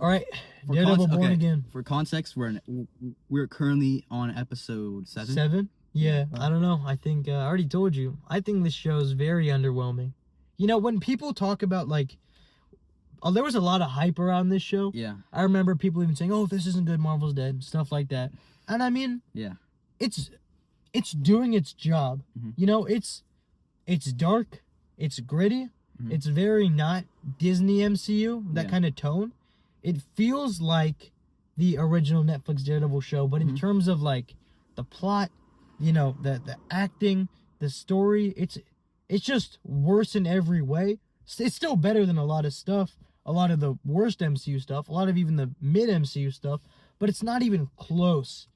All right, Daredevil Born Again. For context, we're currently on episode 7. 7? Yeah, I don't know. I think I already told you. I think this show is very underwhelming. You know, when people talk about like, there was a lot of hype around this show. Yeah. I remember people even saying, "Oh, if this isn't good, Marvel's dead," stuff like that. And I mean, yeah, it's doing its job. Mm-hmm. You know, it's dark, it's gritty, Mm-hmm. it's very not Disney MCU, that kind of tone. It feels like the original Netflix Daredevil show, but in terms of like the plot, you know, the acting, the story, it's just worse in every way. It's still better than a lot of stuff, a lot of the worst MCU stuff, a lot of even the mid MCU stuff, but it's not even close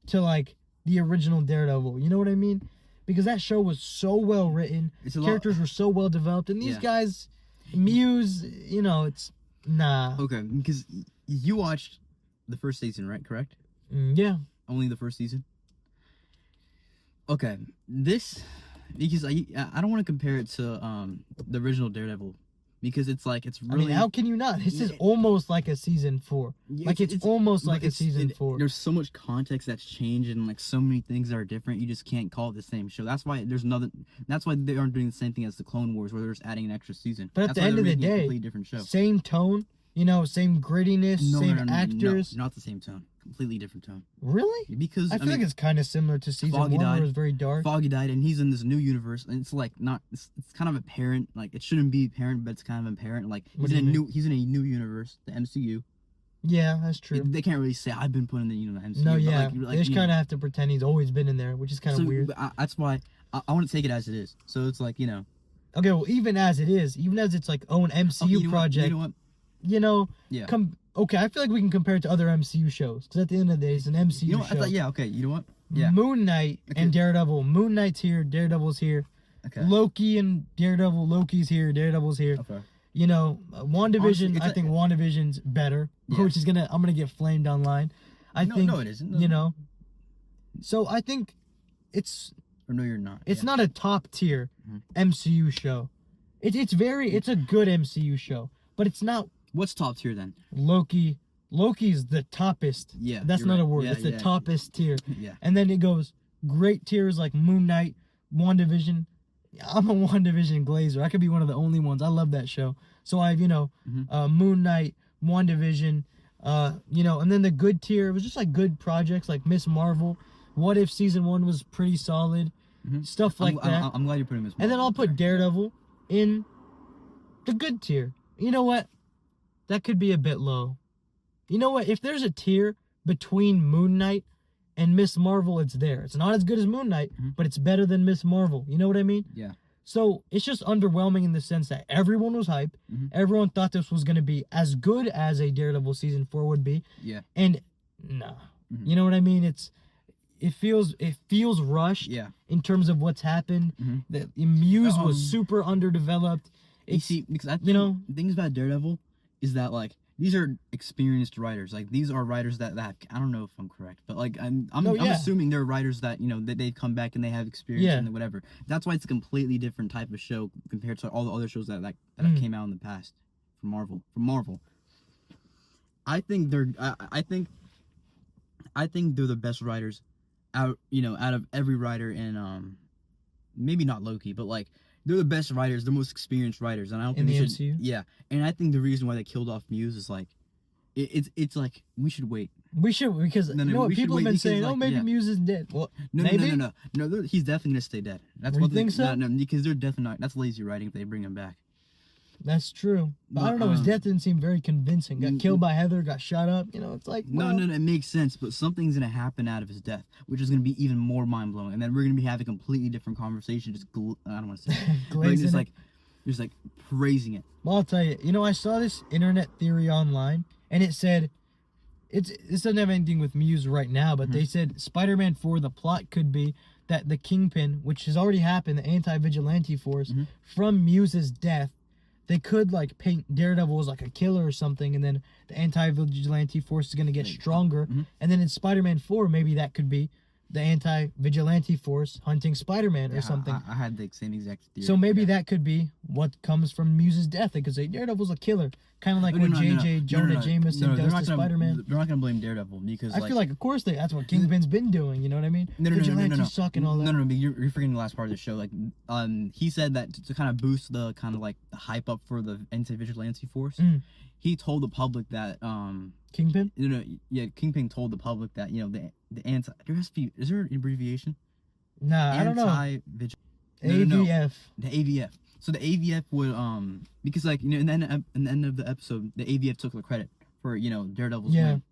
to like the original Daredevil. You know what I mean? Because that show was so well written, characters were so well developed, and these guys, Muse, you know, it's nah. Okay, because you watched the first season, right? Correct? Yeah. Only the first season? Okay, because I don't want to compare it to the original Daredevil, because it's like, it's really... I mean, how can you not? This is almost like a season 4. Like, it's almost like a season 4. There's so much context that's changed, and like so many things that are different, you just can't call it the same show. That's why that's why they aren't doing the same thing as the Clone Wars, where they're just adding an extra season. But at the end of the day, different show. Same tone, you know, same grittiness, same actors. No, not the same tone. Completely different tone. Really? Because I feel like it's kind of similar to season 1, where it was very dark. Foggy died, and he's in this new universe, and it's like it's kind of apparent. Like, it shouldn't be apparent, but it's kind of apparent. Like, he's in a new universe, the MCU. Yeah, that's true. They can't really say I've been put in the MCU. No, yeah, but they just kind of have to pretend he's always been in there, which is kind of weird. That's why I want to take it as it is. So it's like, you know. Okay, well, even as it is, even as its like own MCU project, you know what? You know, yeah. Okay, I feel like we can compare it to other MCU shows, because at the end of the day, it's an MCU you know what? show. Okay, you know what? Yeah. Moon Knight and Daredevil. Moon Knight's here, Daredevil's here. Okay. Loki and Daredevil. Loki's here, Daredevil's here. Okay. You know, WandaVision. Honestly, I think WandaVision's better, which is I'm gonna get flamed online. No, it isn't. No. You know. So I think it's. Or no, you're not. It's not a top tier MCU show. It's a good MCU show, but it's not. What's top tier then? Loki. Loki's the toppest. Yeah. That's not right. a word. Yeah, it's the toppest tier. Yeah. And then it goes great tiers like Moon Knight, WandaVision. I'm a WandaVision glazer. I could be one of the only ones. I love that show. So I have, Moon Knight, WandaVision, and then the good tier, it was just like good projects like Miss Marvel. What If season 1 was pretty solid. Stuff like that. I'm glad you're putting Miss Marvel. And then I'll put Daredevil in the good tier. You know what? That could be a bit low. You know what? If there's a tier between Moon Knight and Miss Marvel, it's there. It's not as good as Moon Knight, but it's better than Miss Marvel. You know what I mean? Yeah. So it's just underwhelming in the sense that everyone was hyped. Everyone thought this was going to be as good as a Daredevil season 4 would be. Yeah. And nah. You know what I mean? It feels rushed. Yeah. In terms of what's happened. The Muse was super underdeveloped. You see, because things about Daredevil is that, like, these are experienced writers. Like, these are writers that I don't know if I'm correct, but like I'm assuming they're writers that that they come back and they have experience and whatever. That's why it's a completely different type of show compared to all the other shows that came out in the past from Marvel. I think they're the best writers out of every writer in maybe not Loki, but like they're the best writers, the most experienced writers, and I don't think in the MCU. Yeah, and I think the reason why they killed off Muse is like, it's like we should wait. We should, because people have been saying, maybe Muse is dead. Well, no, he's definitely gonna stay dead. That's what you think so? No, because they're definitely not. That's lazy writing if they bring him back. That's true. But I don't know. His death didn't seem very convincing. Got killed by Heather. Got shot up. It's like no, it makes sense. But something's gonna happen out of his death, which is gonna be even more mind blowing. And then we're gonna be having a completely different conversation. I don't want to say, but just like praising it. Well, I'll tell you. I saw this internet theory online, and it said this doesn't have anything with Muse right now, but they said Spider-Man 4. The plot could be that the Kingpin, which has already happened, the anti-vigilante force, from Muse's death. They could like paint Daredevil as like a killer or something, and then the anti-vigilante force is gonna get stronger. And then in Spider-Man 4, maybe that could be the anti-vigilante force hunting Spider-Man or something. I had the same exact theory. So maybe that could be what comes from Muse's death. They could say Daredevil's a killer, kind of like what J.J. Jonah Jameson does to Spider-Man. They're not gonna blame Daredevil because I feel like, of course, that's what Kingpin's been doing. You know what I mean? Vigilantes suck and all that. No, but you're forgetting the last part of the show. Like, he said that to kind of boost the kind of like the hype up for the anti-vigilante force. He told the public that Kingpin? Kingpin told the public that the anti. Is there an abbreviation? Nah, I don't know. AVF. The AVF. So the AVF would because like in the end of the episode, the AVF took the credit for Daredevil's win.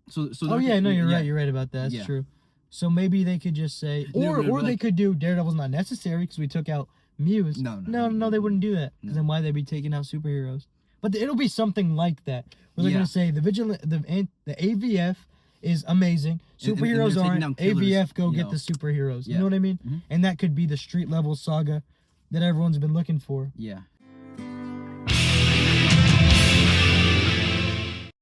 So you're right. You're right about that. That's true. So maybe they could just say, or they could do Daredevil's not necessary because we took out Muse. No, they wouldn't do that. Because then why they'd be taking out superheroes? But it'll be something like that. Where they're gonna say the AVF is amazing. Superheroes aren't. AVF go get the superheroes. You know what I mean? And that could be the street level saga that everyone's been looking for. Yeah.